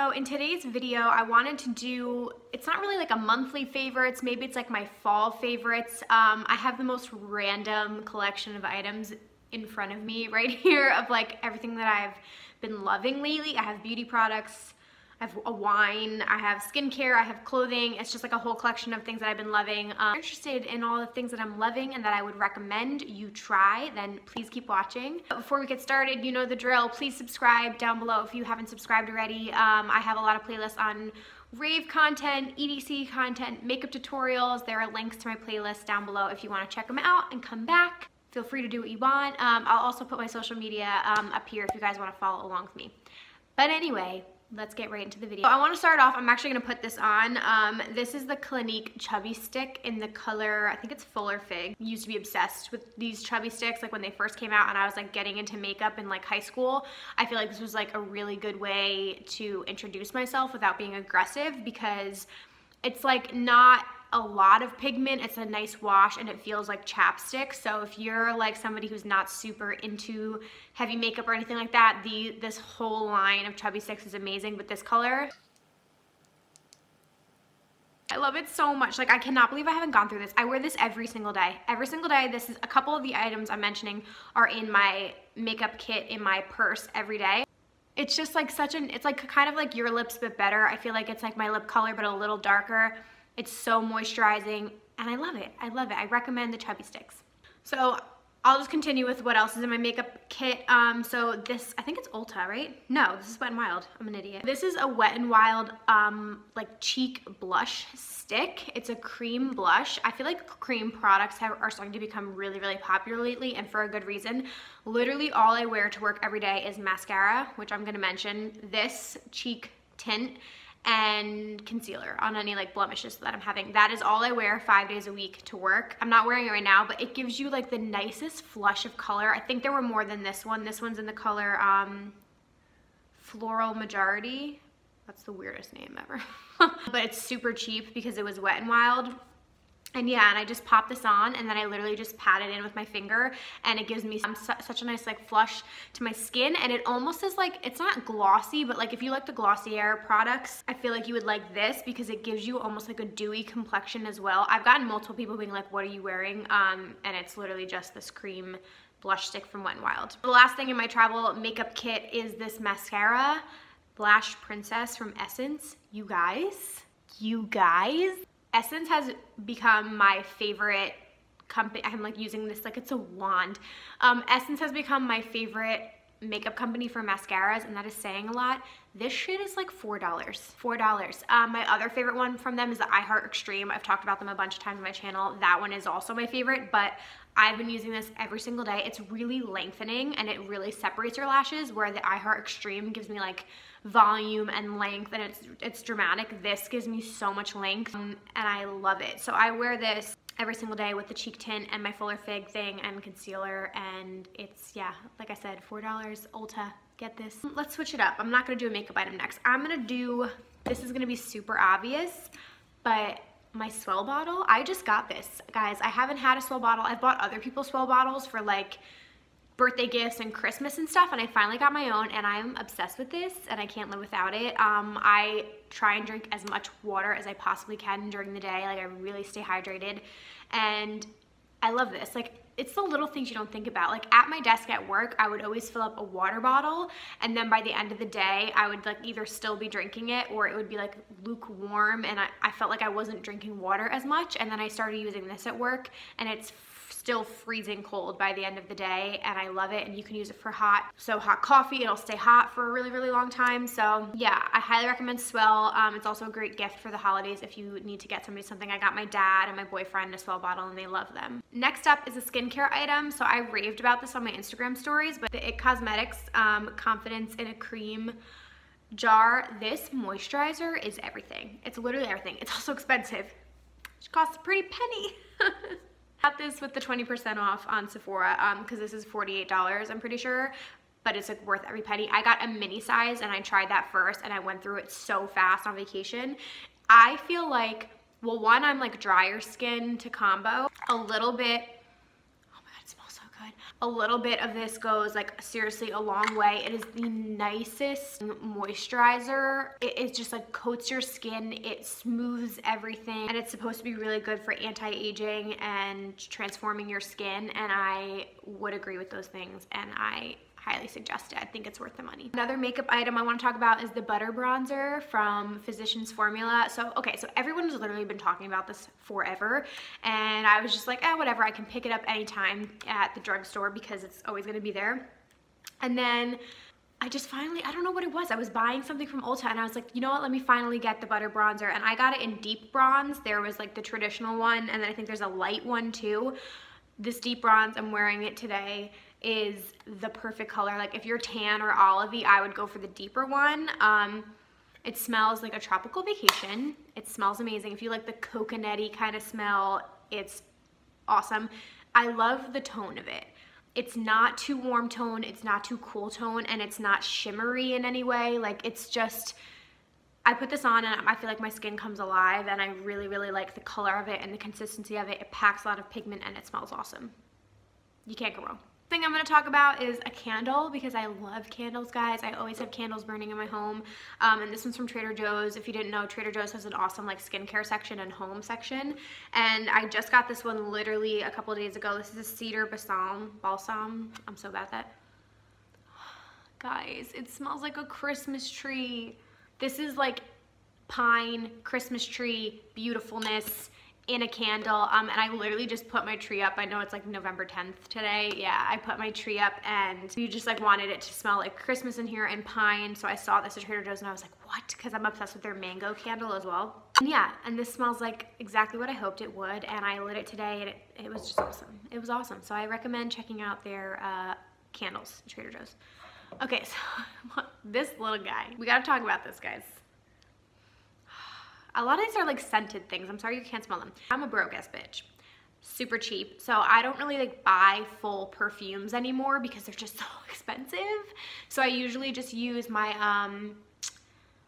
So in today's video, I wanted to do, it's not really like a monthly favorites, maybe it's like my fall favorites. I have the most random collection of items in front of me right here of like everything that I've been loving lately. I have beauty products, I have a wine, I have skincare, I have clothing. It's just like a whole collection of things that I've been loving. If you're interested in all the things that I'm loving and that I would recommend you try, then please keep watching. But before we get started, you know the drill. Please subscribe down below if you haven't subscribed already. I have a lot of playlists on rave content, EDC content, makeup tutorials. There are links to my playlist down below if you want to check them out and come back. Feel free to do what you want. I'll also put my social media up here if you guys want to follow along with me. But anyway, let's get right into the video. So I want to start off, I'm actually going to put this on. This is the Clinique Chubby Stick in the color, I think it's Fuller Fig. I used to be obsessed with these chubby sticks like when they first came out and I was like getting into makeup in like high school. I feel like this was like a really good way to introduce myself without being aggressive because it's like not a lot of pigment, it's a nice wash and it feels like chapstick. So if you're like somebody who's not super into heavy makeup or anything like that, this whole line of chubby sticks is amazing. But this color, I love it so much. Like I cannot believe I haven't gone through this. I wear this every single day. Every single day. This is a couple of the items I'm mentioning are in my makeup kit in my purse every day. It's just like it's like kind of like Your Lips but better. I feel like it's like my lip color but a little darker. It's so moisturizing and I love it. I love it. I recommend the chubby sticks. So I'll just continue with what else is in my makeup kit. So this, I think it's Ulta, right? No, this is Wet n Wild. I'm an idiot. This is a Wet n Wild like cheek blush stick. It's a cream blush. I feel like cream products are starting to become really, really popular lately and for a good reason. Literally all I wear to work every day is mascara, which I'm gonna mention, this cheek tint, and concealer on any like blemishes that I'm having. That is all I wear 5 days a week to work. I'm not wearing it right now, but it gives you like the nicest flush of color. I think there were more than this one. This one's in the color Floral Majority. That's the weirdest name ever. But it's super cheap because it was Wet n Wild. And yeah, and I just pop this on and then I literally just pat it in with my finger and it gives me such a nice like flush to my skin, and it almost is like, it's not glossy, but like if you like the Glossier products, I feel like you would like this because it gives you almost like a dewy complexion as well. I've gotten multiple people being like, what are you wearing? And it's literally just this cream blush stick from Wet n Wild. The last thing in my travel makeup kit is this mascara, Blush Princess from Essence. You guys. Essence has become my favorite company. I'm like using this like it's a wand. Essence has become my favorite makeup company for mascaras, and that is saying a lot. This shit is like $4. $4. My other favorite one from them is the I Heart Extreme. I've talked about them a bunch of times on my channel. That one is also my favorite, but I've been using this every single day. It's really lengthening and it really separates your lashes, where the I Heart Extreme gives me like volume and length and it's dramatic. This gives me so much length and I love it. So I wear this every single day with the cheek tint and my Fuller Fig thing and concealer, and it's, yeah, like I said, $4, Ulta, get this. Let's switch it up. I'm not gonna do a makeup item next. I'm gonna do, this is gonna be super obvious, but my Swirl Bottle. I just got this, guys. I haven't had a Swirl Bottle. I've bought other people's Swirl Bottles for like birthday gifts and Christmas and stuff, and I finally got my own and I'm obsessed with this and I can't live without it. I try and drink as much water as I possibly can during the day. Like I really stay hydrated and I love this. Like it's the little things you don't think about. Like at my desk at work, I would always fill up a water bottle and then by the end of the day, I would like either still be drinking it or it would be like lukewarm and I felt like I wasn't drinking water as much. And then I started using this at work and it's still freezing cold by the end of the day and I love it, and you can use it for hot coffee. It'll stay hot for a really, really long time. So yeah, I highly recommend Swirl. It's also a great gift for the holidays if you need to get somebody something. I got my dad and my boyfriend a Swirl Bottle and they love them. Next up is a skincare item. So I raved about this on my Instagram stories, but the IT Cosmetics Confidence in a Cream jar. This moisturizer is everything. It's literally everything. It's also expensive. It costs a pretty penny. Got this with the 20% off on Sephora because this is $48, I'm pretty sure, but it's like worth every penny. I got a mini size and I tried that first and I went through it so fast on vacation. I feel like, well, one, I'm like drier skin to combo, a little bit, oh my God, it smells so good. A little bit of this goes like seriously a long way. It is the nicest moisturizer. It just like coats your skin, it smooths everything, and it's supposed to be really good for anti-aging and transforming your skin, and I would agree with those things, and I highly suggest it. I think it's worth the money. Another makeup item I want to talk about is the butter bronzer from Physicians Formula. So okay, so everyone has literally been talking about this forever, and I was just like, whatever, I can pick it up anytime at the drugstore because it's always going to be there. And then I just finally, I don't know what it was, I was buying something from Ulta and I was like, you know what, let me finally get the butter bronzer, and I got it in deep bronze. There was like the traditional one, and then I think there's a light one too. This deep bronze, I'm wearing it today, is the perfect color. Like if you're tan or olivey, I would go for the deeper one. It smells like a tropical vacation. It smells amazing. If you like the coconutty kind of smell, it's awesome. I love the tone of it. It's not too warm tone, it's not too cool tone, and it's not shimmery in any way. Like it's just, I put this on and I feel like my skin comes alive, and I really, really like the color of it and the consistency of it. It packs a lot of pigment and it smells awesome. You can't go wrong. Thing I'm going to talk about is a candle, because I love candles, guys. I always have candles burning in my home, and this one's from Trader Joe's. If you didn't know, Trader Joe's has an awesome like skincare section and home section, and I just got this one literally a couple of days ago. This is a Cedar Balsam. I'm so bad at that. Guys, it smells like a Christmas tree. This is like pine, Christmas tree, beautifulness in a candle, and I literally just put my tree up. I know it's like November 10th today. Yeah, I put my tree up, and we just like wanted it to smell like Christmas in here and pine, so I saw this at Trader Joe's and I was like, what? Because I'm obsessed with their mango candle as well. And yeah, and this smells like exactly what I hoped it would, and I lit it today, and it was just awesome. It was awesome. So I recommend checking out their candles at Trader Joe's. Okay, so this little guy, we gotta talk about this, guys. A lot of these are like scented things. I'm sorry you can't smell them. I'm a broke ass bitch. Super cheap. So I don't really like buy full perfumes anymore because they're just so expensive. So I usually just use my,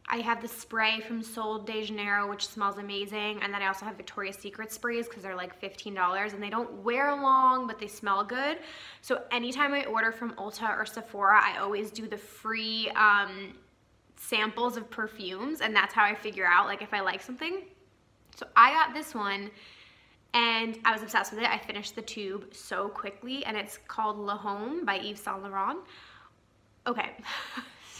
I have the spray from Sol de Janeiro, which smells amazing. And then I also have Victoria's Secret sprays because they're like $15 and they don't wear long, but they smell good. So anytime I order from Ulta or Sephora, I always do the free, samples of perfumes, and that's how I figure out like if I like something. So I got this one and I was obsessed with it. I finished the tube so quickly, and it's called Le Homme by Yves Saint Laurent. Okay,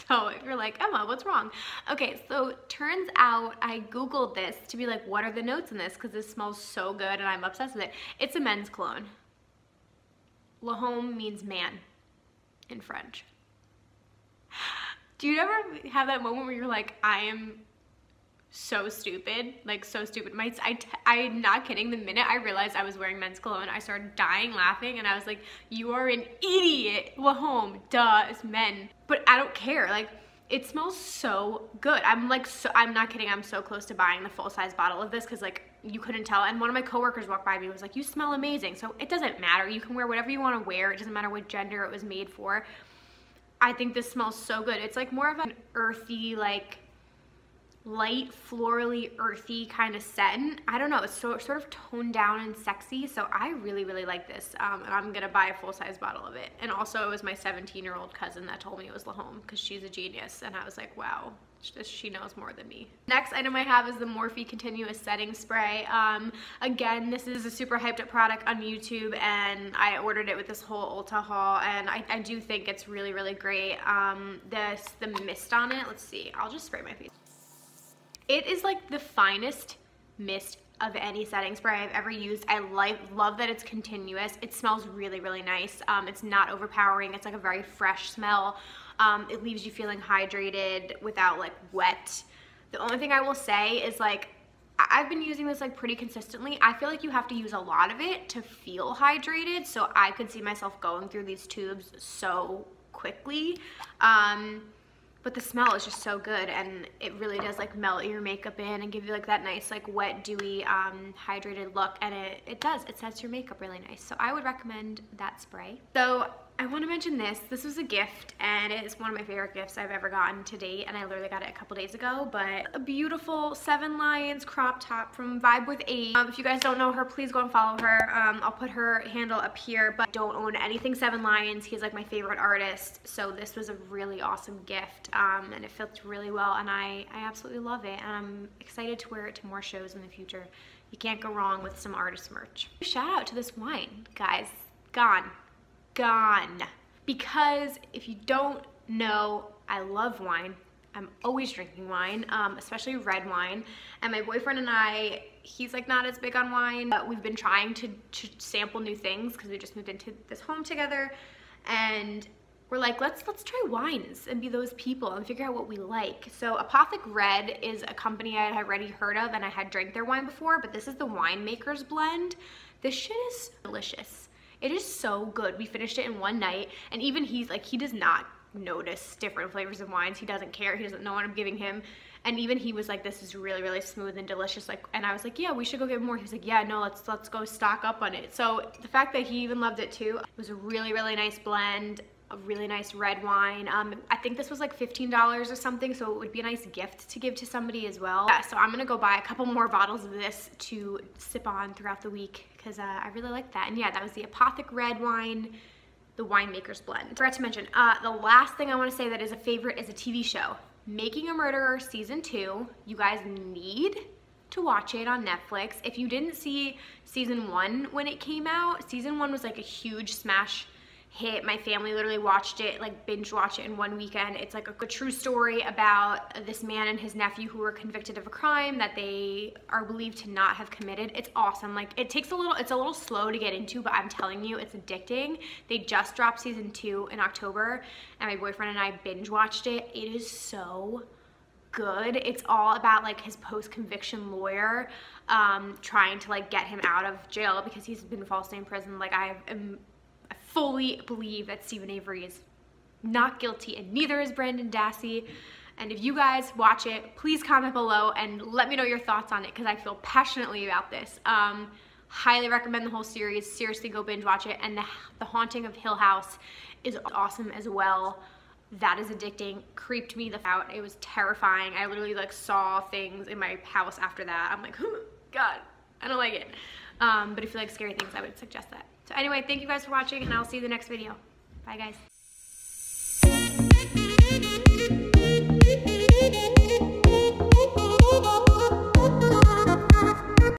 so if you're like, Emma, what's wrong? Okay, so turns out I googled this to be like, what are the notes in this, because this smells so good and I'm obsessed with it. It's a men's cologne. Le Homme means man in French. Do you ever have that moment where you're like, I am so stupid, like so stupid? I'm not kidding. The minute I realized I was wearing men's cologne, I started dying laughing, and I was like, you are an idiot. Le Homme, duh, it's men. But I don't care. Like, it smells so good. I'm not kidding. I'm so close to buying the full-size bottle of this because like you couldn't tell. And one of my coworkers walked by me and was like, you smell amazing. So it doesn't matter. You can wear whatever you want to wear. It doesn't matter what gender it was made for. I think this smells so good. It's like more of an earthy, like light, florally earthy kind of scent. I don't know, it's sort of toned down and sexy, so I really, really like this, and I'm gonna buy a full-size bottle of it. And also, it was my 17-year-old cousin that told me it was Le Homme, because she's a genius, and I was like, wow, she knows more than me. Next item I have is the Morphe Continuous Setting Spray. Again, this is a super hyped up product on YouTube, and I ordered it with this whole Ulta haul, and I do think it's really, really great. The mist on it, let's see, I'll just spray my face. It is like the finest mist of any setting spray I've ever used. I love that it's continuous. It smells really, really nice. It's not overpowering. It's like a very fresh smell. It leaves you feeling hydrated without like wet. The only thing I will say is like, I've been using this like pretty consistently. I feel like you have to use a lot of it to feel hydrated. So I could see myself going through these tubes so quickly. But the smell is just so good, and it really does like melt your makeup in and give you like that nice like wet, dewy, hydrated look, and it sets your makeup really nice. So I would recommend that spray. So I want to mention this. This was a gift, and it is one of my favorite gifts I've ever gotten to date, and I literally got it a couple days ago, but a beautiful 7 Lions crop top from Vibe with 8. If you guys don't know her, please go and follow her. I'll put her handle up here, but don't own anything 7 Lions. He's like my favorite artist, so this was a really awesome gift, and it fits really well, and I absolutely love it, and I'm excited to wear it to more shows in the future. You can't go wrong with some artist merch. Shout out to this wine, guys. Gone. Because if you don't know, I love wine. I'm always drinking wine, especially red wine. And my boyfriend and I, he's like not as big on wine, but we've been trying to sample new things because we just moved into this home together. And we're like, let's try wines and be those people and figure out what we like. So Apothic Red is a company I had already heard of, and I had drank their wine before, but this is the Winemaker's blend. This shit is delicious. It is so good. We finished it in one night, and even he's like, he does not notice different flavors of wines. He doesn't care. He doesn't know what I'm giving him. And even he was like, this is really, really smooth and delicious. Like, and I was like, yeah, we should go get more. He was like, yeah, no, let's go stock up on it. So the fact that he even loved it too, it was a really, really nice blend. A really nice red wine. I think this was like $15 or something, so it would be a nice gift to give to somebody as well. Yeah, so I'm gonna go buy a couple more bottles of this to sip on throughout the week because I really like that. And yeah, that was the Apothic red wine, the Winemaker's blend. Forgot to mention, the last thing I want to say that is a favorite is a TV show. Making a Murderer season 2. You guys need to watch it on Netflix. If you didn't see season 1 when it came out, season 1 was like a huge smash hit. My family literally watched it, like binge watched it in one weekend. It's like a true story about this man and his nephew who were convicted of a crime that they are believed to not have committed. It's awesome. Like it's a little slow to get into, but I'm telling you, it's addicting. They just dropped season 2 in October, and my boyfriend and I binge watched it. It is so good. It's all about like his post-conviction lawyer trying to like get him out of jail because he's been falsely in prison. Like I fully believe that Stephen Avery is not guilty, and neither is Brandon Dassey. And if you guys watch it, please comment below and let me know your thoughts on it because I feel passionately about this. Highly recommend the whole series. Seriously, go binge watch it. And the Haunting of Hill House is awesome as well. That is addicting. Creeped me the out. It was terrifying. I literally like saw things in my house after that. I'm like, oh, God, I don't like it. But if you like scary things, I would suggest that. So anyway, thank you guys for watching, and I'll see you in the next video. Bye, guys.